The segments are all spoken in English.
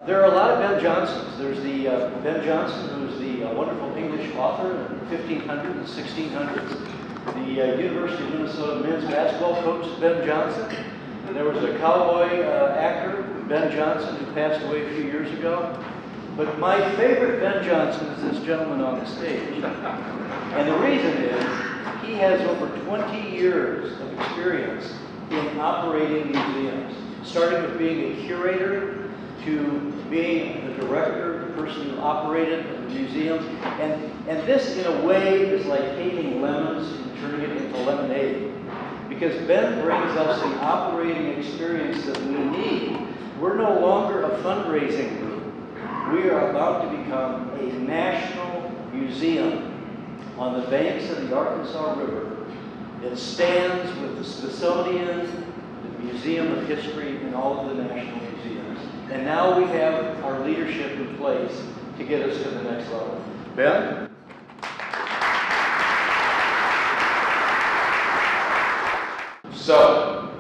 There are a lot of Ben Johnsons. There's the Ben Jonson, who's the wonderful English author in the 1500s and 1600s. The University of Minnesota men's basketball coach is Ben Johnson. And there was a cowboy actor, Ben Johnson, who passed away a few years ago. But my favorite Ben Johnson is this gentleman on the stage. And the reason is he has over 20 years of experience in operating museums, starting with being a curator to being the director, the person who operated the museum. And this, in a way, is like taking lemons and turning it into lemonade. Because Ben brings us the operating experience that we need. We're no longer a fundraising group. We are about to become a national museum on the banks of the Arkansas River. It stands with the Smithsonian, the Museum of History, and all of the national museums. And now we have our leadership in place to get us to the next level. Ben? So,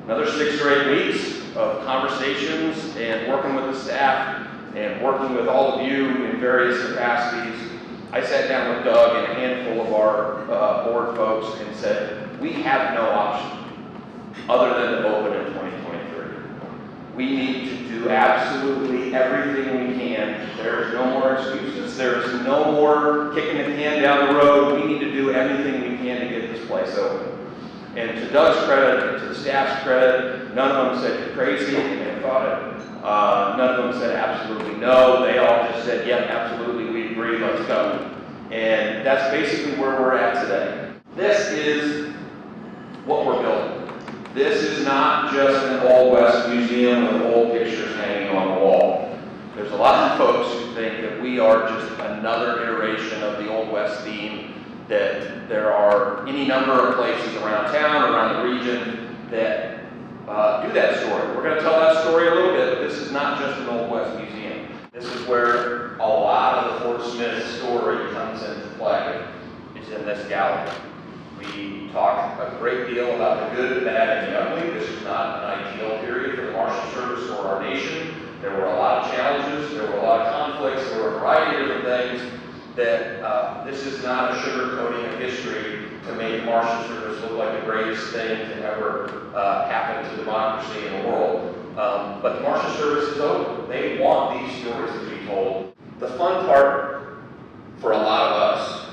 another 6 or 8 weeks of conversations and working with the staff and working with all of you in various capacities. I sat down with Doug and a handful of our board folks and said, we have no option other than to open in 2023. We need to do absolutely everything we can. There's no more excuses. There's no more kicking the can down the road. We need to do everything we can to get this place open. And to Doug's credit and to the staff's credit, none of them said you're crazy and they thought it. None of them said absolutely no. They all just said, yep, absolutely, we agree, let's go. And that's basically where we're at today. This is what we're building. This is not just an Old West museum with old pictures hanging on the wall. There's a lot of folks who think that we are just another iteration of the Old West theme, that there are any number of places around town, around the region, that do that story. We're going to tell that story a little bit, but this is not just an Old West museum. This is where a lot of the Fort Smith story comes into play. It's in this gallery. We talk a great deal about the good, the bad, and the ugly. This is not an ideal period for the Marshal Service or our nation. There were a lot of challenges, there were a lot of conflicts, there were a variety of different things that this is not a sugarcoating of history to make Marshal Service look like the greatest thing to ever happen to democracy in the world. But the Marshal Service is open. They want these stories to be told. The fun part for a lot of us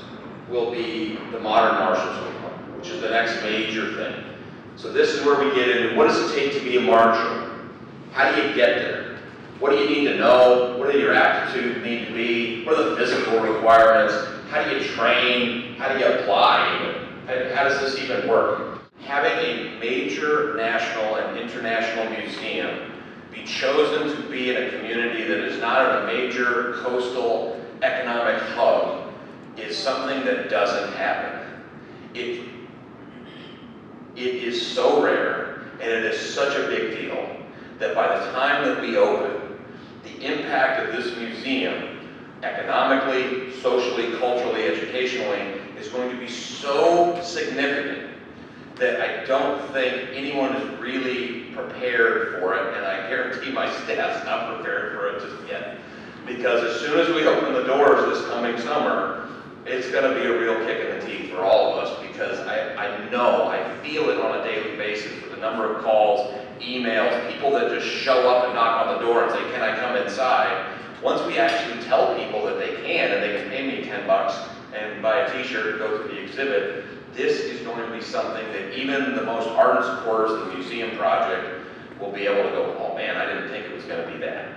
will be the modern Marshals movement, which is the next major thing. So this is where we get into what does it take to be a Marshal? How do you get there? What do you need to know? What do your aptitudes need to be? What are the physical requirements? How do you train? How do you apply even? How does this even work? Having a major national and international museum be chosen to be in a community that is not in a major coastal economic hub is something that doesn't happen. It is so rare and it is such a big deal that by the time that we open, the impact of this museum, economically, socially, culturally, educationally, is going to be so significant that I don't think anyone is really prepared for it, and I guarantee my staff's not prepared for it just yet. Because as soon as we open the doors this coming summer, it's going to be a real kick in the teeth for all of us, because I know, I feel it on a daily basis with the number of calls, emails, people that just show up and knock on the door and say, can I come inside? Once we actually tell people that they can and they can pay me $10 and buy a t-shirt and go to the exhibit, this is going to be something that even the most ardent supporters of the museum project will be able to go, oh man, I didn't think it was going to be that.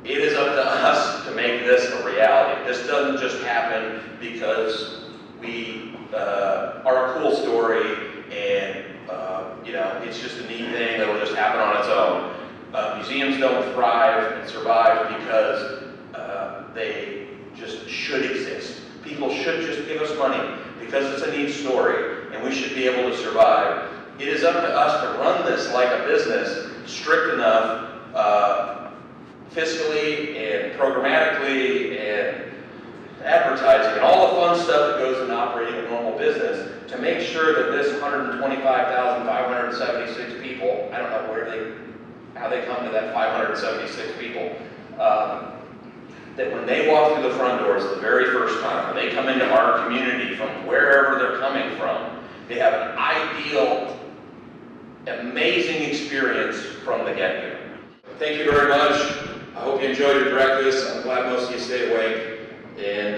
It is up to us to make this a reality. This doesn't just happen because we are a cool story and it's just a neat thing that'll just happen on its own. Museums don't thrive and survive because they just should exist. People should just give us money because it's a neat story and we should be able to survive. It is up to us to run this like a business, strict enough fiscally and programmatically and advertising and all the fun stuff that goes into operating a normal business to make sure that this 125,576 people, I don't know where they how they come to that 576 people. That when they walk through the front doors the very first time, when they come into our community from wherever they're coming from, they have an ideal, amazing experience from the get-go. Thank you very much. I hope you enjoyed your breakfast. I'm glad most of you stayed awake. And